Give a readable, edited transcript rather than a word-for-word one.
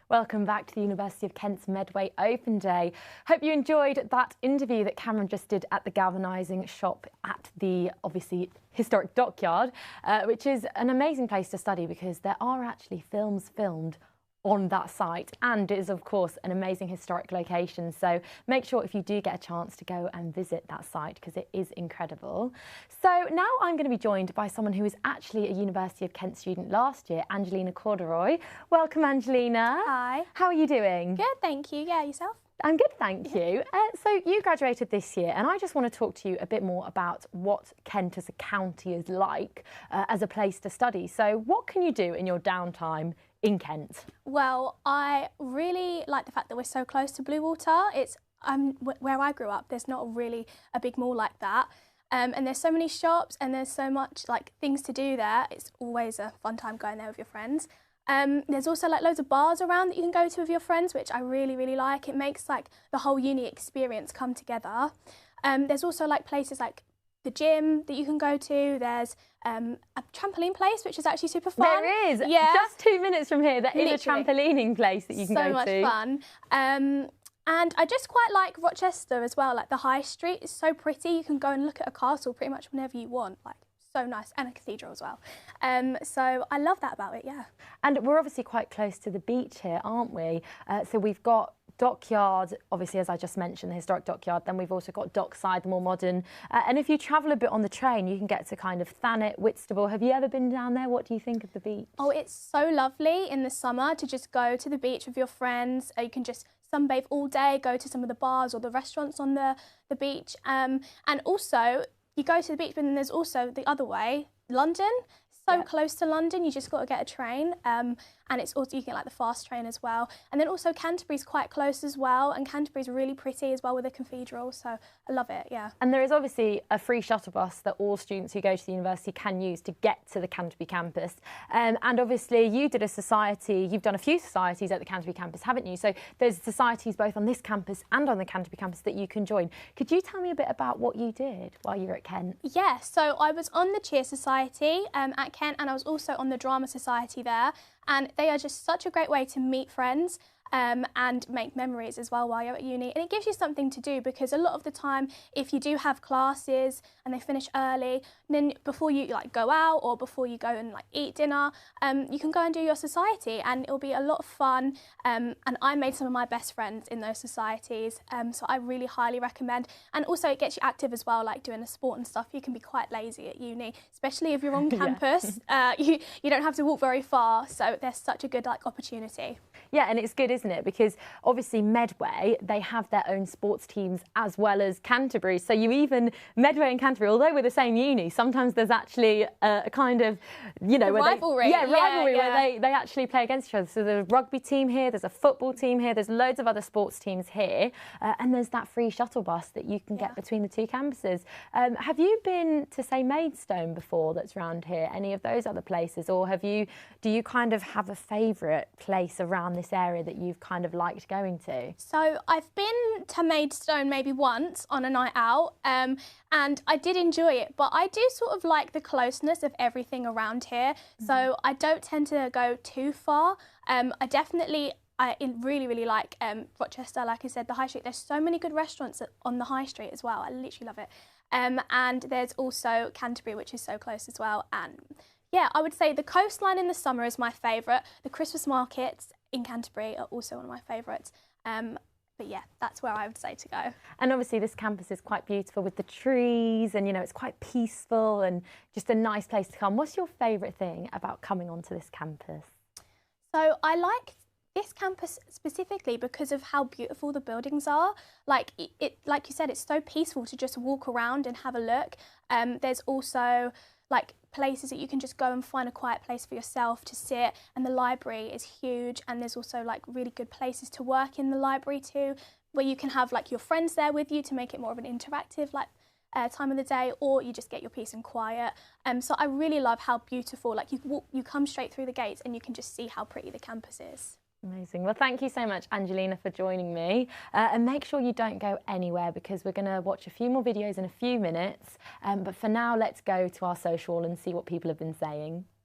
Welcome back to the University of Kent's Medway Open Day. Hope you enjoyed that interview that Cameron just did at the galvanising shop at the, obviously, historic dockyard, which is an amazing place to study because there are actually films filmed on that site, and it is of course an amazing historic location, so make sure if you do get a chance to go and visit that site because it is incredible. So now I'm going to be joined by someone who was actually a University of Kent student last year, Angelina Corduroy. Welcome, Angelina. Hi. How are you doing? Good, thank you. Yeah, yourself? I'm good, thank you. So you graduated this year, and I just want to talk to you a bit more about what Kent as a county is like as a place to study. So what can you do in your downtime in Kent? Well, I really like the fact that we're so close to Blue Water. It's where I grew up, there's not really a big mall like that. And there's so many shops and there's so much like things to do there. It's always a fun time going there with your friends. There's also like loads of bars around that you can go to with your friends, which I really like. It makes like the whole uni experience come together. There's also like places like the gym that you can go to. There's a trampoline place, which is actually super fun. There is. Yeah. Just 2 minutes from here, there is Literally. a trampolining place that you can go to. So much fun. And I just quite like Rochester as well. Like the high street is so pretty. You can go and look at a castle pretty much whenever you want. Like so nice, and a cathedral as well. So I love that about it, yeah. And we're obviously quite close to the beach here, aren't we? So we've got Dockyard, obviously, as I just mentioned, the historic Dockyard. Then we've also got Dockside, the more modern. And if you travel a bit on the train, you can get to kind of Thanet, Whitstable. Have you ever been down there? What do you think of the beach? Oh, it's so lovely in the summer to just go to the beach with your friends. You can just sunbathe all day, go to some of the bars or the restaurants on the beach. And also, you go to the beach, but then there's also the other way, London. So close to London, you just got to get a train, and it's also you can get like the fast train as well. And then also Canterbury's quite close as well, and Canterbury's really pretty as well with a cathedral. So I love it, yeah. And there is obviously a free shuttle bus that all students who go to the university can use to get to the Canterbury campus. And obviously you did a society, you've done a few societies at the Canterbury campus, haven't you? So there's societies both on this campus and on the Canterbury campus that you can join. Could you tell me a bit about what you did while you were at Kent? Yeah, so I was on the Cheer Society at Kent, and I was also on the Drama Society there, and they are just such a great way to meet friends and make memories as well while you're at uni. And it gives you something to do because a lot of the time, if you do have classes and they finish early, then before you like go out or before you go and like eat dinner, you can go and do your society, and it'll be a lot of fun. And I made some of my best friends in those societies, so I really highly recommend. And also it gets you active as well, like doing a sport and stuff. You can be quite lazy at uni, especially if you're on campus. You don't have to walk very far, so there's such a good like opportunity. Yeah, and it's good, isn't it? Because obviously Medway, they have their own sports teams as well as Canterbury. So you even, Medway and Canterbury, although we're the same uni, sometimes there's actually a kind of, you know, rivalry. Rivalry where they actually play against each other. So there's a rugby team here, there's a football team here, there's loads of other sports teams here. And there's that free shuttle bus that you can get between the two campuses. Have you been to, say, Maidstone before that's around here, any of those other places? Or do you kind of have a favourite place around this area that you've kind of liked going to? So I've been to Maidstone maybe once on a night out, and I did enjoy it, but I do sort of like the closeness of everything around here. So I don't tend to go too far. I really like Rochester. Like I said, the high street, there's so many good restaurants on the high street as well. I literally love it. And there's also Canterbury, which is so close as well. And yeah, I would say the coastline in the summer is my favourite. The Christmas markets in Canterbury are also one of my favourites. But yeah, that's where I would say to go. And obviously this campus is quite beautiful with the trees, and, you know, it's quite peaceful and just a nice place to come. What's your favourite thing about coming onto this campus? So I like this campus specifically because of how beautiful the buildings are. Like like you said, it's so peaceful to just walk around and have a look. There's also like places that you can just go and find a quiet place for yourself to sit, and the library is huge, and there's also like really good places to work in the library too, where you can have like your friends there with you to make it more of an interactive like time of the day, or you just get your peace and quiet. So I really love how beautiful, like you come straight through the gates and you can just see how pretty the campus is. Amazing. Well, thank you so much, Angelina, for joining me. And make sure you don't go anywhere because we're going to watch a few more videos in a few minutes. But for now, let's go to our social and see what people have been saying.